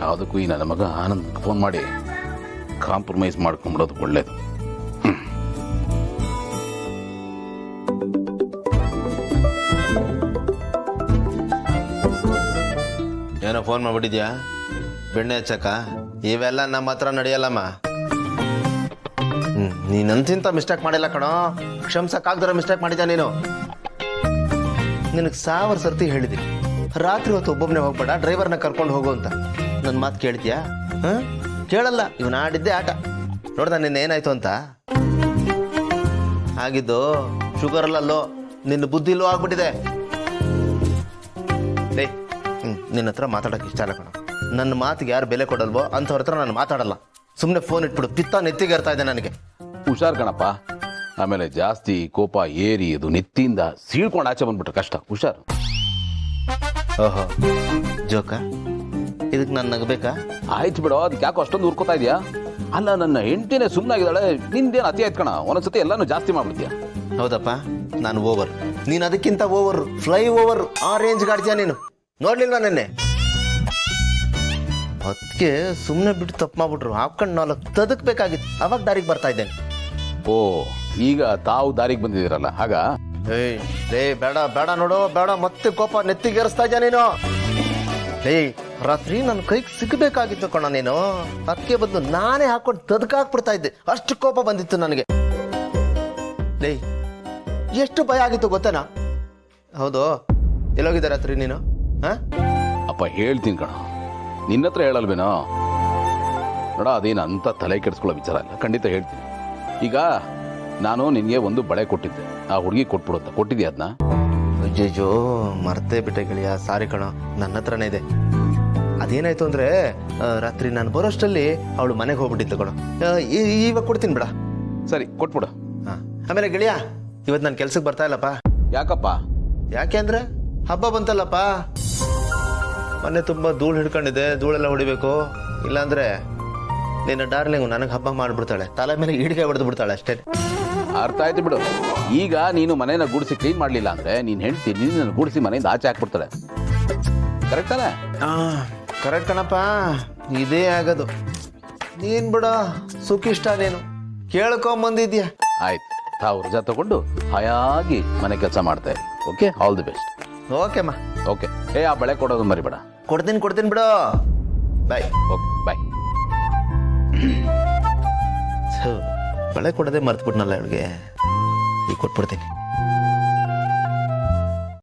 ಯಾವುದಕ್ಕೂ ಈ ನನ್ನ ಮಗ ಆನಂದ್ ಫೋನ್ ಮಾಡಿ ಕಾಂಪ್ರಮೈಸ್ ಮಾಡ್ಕೊಂಬಿಡೋದು ಒಳ್ಳೇದು. ಏನೋ ಫೋನ್ ಮಾಡ್ಬಿಟ್ಟಿದ್ಯಾ ಬೆಣ್ಣೆ ಹಚ್ಚಕ್ಕ? ಇವೆಲ್ಲ ನಮ್ಮ ಹತ್ರ ನಡೆಯಲ್ಲಮ್ಮ. ನೀನಂತಿಂತ ಮಿಸ್ಟೇಕ್ ಮಾಡಿಲ್ಲ ಕಣೋ, ಕ್ಷಮಿಸಕ್ಕಾಗ್ದಿರೋ ಮಿಸ್ಟೇಕ್ ಮಾಡಿದ್ಯಾ ನೀನು. ನಿನಗೆ 1000 ಸರ್ತಿ ಹೇಳಿದ್ದೀನಿ, ರಾತ್ರಿ ಹೊತ್ತು ಒಬ್ಬೊಬ್ಬನೇ ಹೋಗ್ಬೇಡ, ಡ್ರೈವರ್ನ ಕರ್ಕೊಂಡು ಹೋಗು ಅಂತ. ನನ್ನ ಮಾತು ಕೇಳ್ತೀಯಾ? ಕೇಳಲ್ಲ. ಇವನು ಆಡಿದ್ದೆ ಆಟ. ನೋಡ್ದ ನಿನ್ನೆ ಏನಾಯ್ತು ಅಂತ? ಆಗಿದ್ದು ಶುಗರ್ ಎಲ್ಲ ಲೋ, ನಿನ್ನ ಬುದ್ಧಿ ಲೋ ಆಗ್ಬಿಟ್ಟಿದೆ. ನಿನ್ನ ಹತ್ರ ಮಾತಾಡೋಕೆ ಇಷ್ಟ ಇಲ್ಲ ಕಣ. ನನ್ನ ಮಾತಿಗೆ ಯಾರು ಬೆಲೆ ಕೊಡಲ್ವೋ ಅಂಥವ್ರ ಹತ್ರ ನಾನು ಮಾತಾಡಲ್ಲ. ಸುಮ್ಮನೆ ಫೋನ್ ಇಟ್ಬಿಡು. ಪಿತ್ತ ನೆತ್ತಿಗೆ ಇರ್ತಾ ಇದೆ ನನಗೆ. ಹುಷಾರ್ ಕಣಪ್ಪ, ಆಮೇಲೆ ಜಾಸ್ತಿ ಕೋಪ ಏರಿ ಇದು ನೆತ್ತಿಯಿಂದ ಸೀಳ್ಕೊಂಡು ಆಚೆ ಬಂದ್ಬಿಟ್ರೆ ಕಷ್ಟ. ಹುಷಾರು. ಓಹೋ, ಜೋಕ ಇದಕ್ಕೆ ನಾನು ನಗಬೇಕಾ? ಆಯ್ತು ಬಿಡೋ, ಅದಕ್ಕೆ ಯಾಕೋ ಅಷ್ಟೊಂದು ಉರ್ಕೋತಾ ಇದೆಯಾ? ಅಲ್ಲ, ನನ್ನ ಹೆಂಡತಿನೇ ಸುಮ್ಮನಾಗಿದ್ದಾಳೆ, ನಿಂದೇನು ಅತಿ ಆಯ್ತು ಕಣ. ಒಂದೊಂದ್ಸತಿ ಎಲ್ಲಾನು ಜಾಸ್ತಿ ಮಾಡ್ಬಿಡ್ತೀಯ. ಹೌದಪ್ಪ, ನಾನು ಓವರ್, ನೀನು ಅದಕ್ಕಿಂತ ಓವರ್, ಫ್ಲೈ ಓವರ್, ಆ ರೇಂಜ್ ಗಾಡ್ತೀಯ ನೀನು. ನೋಡ್ಲಿಲ್ವಾ ನೆನ್ನೆ? ಅದಕ್ಕೆ ಸುಮ್ಮನೆ ಬಿಟ್ಟು ತಪ್ಪು ಮಾಡ್ಬಿಟ್ರು. ಹಾಕೊಂಡು 4 ತದಕ್ಬೇಕಾಗಿತ್ತು, ಅವಾಗ ದಾರಿಗೆ ಬರ್ತಾ ಇದ್ದೇನೆ. ಓ, ಈಗ ತಾವು ದಾರಿಗೆ ಬಂದಿದ್ದೀರಲ್ಲ ಹಾಗ? ಏಯ್ ಬೇಡ ಬೇಡ ನೋಡು, ಬೇಡ. ಮತ್ತೆ ಕೋಪ ನೆತ್ತಿಗೇರಿಸ್ತಾ ಇದ್ಯಾ ನೀನು. ಏಯ್, ರಾತ್ರಿ ನನ್ನ ಕೈಗೆ ಸಿಗಬೇಕಾಗಿತ್ತು ಕಣ ನೀನು. ಅದಕ್ಕೆ ಬದಲು ನಾನೇ ಹಾಕೊಂಡು ತದಕಾಕ್ಬಿಡ್ತಾ ಇದ್ದೆ, ಅಷ್ಟು ಕೋಪ ಬಂದಿತ್ತು ನನಗೆ. ಏಯ್, ಎಷ್ಟು ಭಯ ಆಗಿತ್ತು ಗೊತ್ತೇನಾ? ಹೌದು, ಎಲ್ಲೋಗಿದ್ದೆ ರಾತ್ರಿ ನೀನು? ಅಪ್ಪ ಹೇಳ್ತೀನಿ ಕಣ, ನಿನ್ನ ಹತ್ರ ಹೇಳಲ್ವೇನೋ? ನೋಡ, ಅದೇನು ಅಂತ ತಲೆ ಕೆಡಿಸ್ಕೊಳ್ಳೋ ವಿಚಾರ ಇಲ್ಲ, ಖಂಡಿತ ಹೇಳ್ತೀನಿ. ಈಗ ನಾನು ನಿನಗೆ ಒಂದು ಬಳೆ ಕೊಟ್ಟಿದ್ದೆ, ಆ ಹುಡುಗಿ ಕೊಟ್ಬಿಡುತ್ತ. ಕೊಟ್ಟಿದ್ಯಾ ಅದನ್ನ? ಅಯ್ಯಯ್ಯೋ, ಮರ್ತೇ ಬಿಟ್ಟೆ ಗೆಳೆಯ. ಸಾರಿ ಕಣ, ನನ್ನ ಹತ್ರನೇ ಇದೆ. ಅದೇನಾಯ್ತು ಅಂದ್ರೆ, ರಾತ್ರಿ ನಾನು ಬರೋಷ್ಟರಲ್ಲಿ ಅವಳು ಮನೆಗೆ ಹೋಗ್ಬಿಟ್ಟಿತ್ತು ಕಣ. ಇವಾಗ ಕೊಡ್ತೀನಿ ಬಿಡ. ಸರಿ, ಕೊಟ್ಬಿಡು. ಆಮೇಲೆ ಗೆಳೆಯ, ಇವತ್ತು ನಾನು ಕೆಲ್ಸಕ್ಕೆ ಬರ್ತಾ ಇಲ್ಲಪ್ಪ. ಯಾಕಪ್ಪ? ಯಾಕೆ ಅಂದ್ರೆ ಹಬ್ಬ ಬಂತಲ್ಲಪ್ಪ. ಮನೆ ತುಂಬ ಧೂಳು ಹಿಡ್ಕೊಂಡಿದೆ, ಧೂಳೆಲ್ಲ ಹೊಡಿಬೇಕು. ಇಲ್ಲಾಂದ್ರೆ ನಿನ್ನ ಡಾರ್ಲಿಂಗು ನನಗೆ ಹಬ್ಬ ಮಾಡಿಬಿಡ್ತಾಳೆ, ತಲೆ ಮೇಲೆ ಇಡಿಗೆ ಹೊಡೆದು ಬಿಡ್ತಾಳೆ ಅಷ್ಟೇ. ಅರ್ಥ ಆಯ್ತು ಬಿಡು. ಈಗ ನೀನು ಮನೇನ ಗುಡಿಸಿ ಕ್ಲೀನ್ ಮಾಡಲಿಲ್ಲ ಅಂದ್ರೆ ನೀನು ಹೆಂಡ್ತಿ ನೀನು ಗುಡಿಸಿ ಮನೆಯಿಂದ ಆಚೆ ಹಾಕ್ಬಿಡ್ತಾಳೆ. ಕರೆಕ್ಟ್ ತಾನೆ? ಕರೆಕ್ಟ್ ಕಣಪ್ಪ, ಇದೇ ಆಗೋದು. ನೀನ್ ಬಿಡ, ಸುಖಿಷ್ಟ ನೀನು. ಕೇಳ್ಕೊಂಬಂದಿದ್ಯಾ? ಆಯ್ತು, ತಾವು ರಜಾ ತಗೊಂಡು ಹಾಯಾಗಿ ಮನೆ ಕೆಲಸ ಮಾಡ್ತಾ ಇರಿ. Okay, all the best. ಓಕೆಮ್ಮ. ಓಕೆ. ಆ ಬಳೆ ಕೊಡೋದು ಮರಿಬೇಡ. ಕೊಡ್ತೀನಿ ಬಿಡು. ಬಾಯ್. Okay, bye. ಬಳೆ ಕೊಡೋದೇ ಮರ್ತ್ಬಿಟ್ನಲ್ಲ ಇವಳಿಗೆ. ಈಗ ಕೊಟ್ಬಿಡ್ತೀನಿ.